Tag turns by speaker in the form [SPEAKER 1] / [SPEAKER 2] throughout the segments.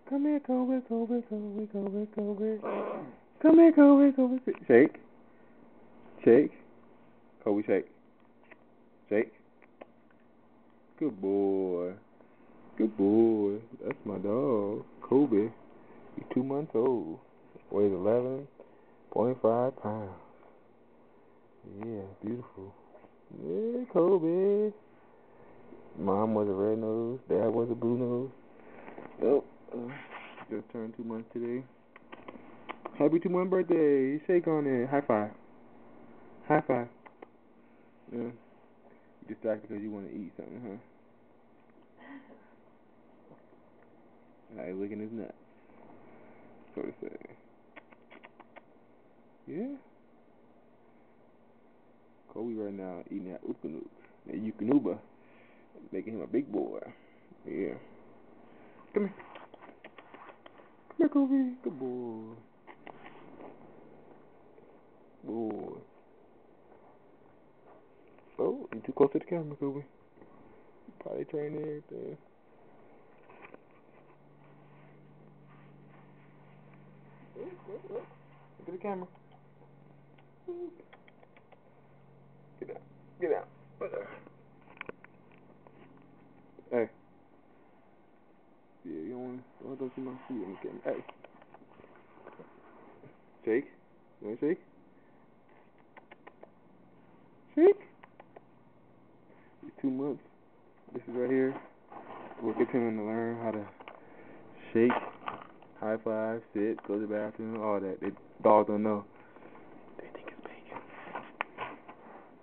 [SPEAKER 1] Come here, Kobe, Kobe, Kobe, Kobe, Kobe. Come here, Kobe, Kobe. Shake. Shake. Kobe, shake. Shake. Good boy. Good boy. That's my dog. Kobe. He's 2 months old. Weighs 11.5 pounds. Yeah, beautiful. Yeah, Kobe. Mom was a red nose. Dad was a blue nose. Oh, just turned 2 months today. Happy 2-month birthday. Shake on it. High five. High five. Yeah. You distracted because you want to eat something, huh? Alright, licking his nuts. So to say. Yeah. Kobe right now eating that ukanook. That yukanuba. Making him a big boy. Yeah. Come here. Come here, Kobe. Good boy. Boy. Oh, you too close to the camera, Kobe. Potty training and everything. Look at the camera. Get out. Get out. Hey. Yeah, you don't want to see my feet on the camera. Hey. Shake. You want to shake? Shake. He's 2 months. This is right here. We're continuing to learn how to shake, high five, sit, go to the bathroom, all that. Dogs don't know. They think it's bacon.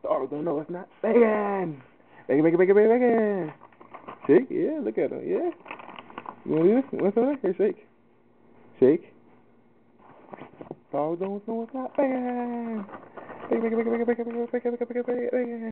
[SPEAKER 1] Dogs don't know it's not bacon. Bacon, bacon, bacon, bacon, bacon. Shake, yeah, look at him, yeah. You want to do this? What's on? Here, shake. Shake. Dogs don't know it's not bacon. Bacon, bacon, bacon, bacon, bacon, bacon, bacon, bacon, bacon, bacon.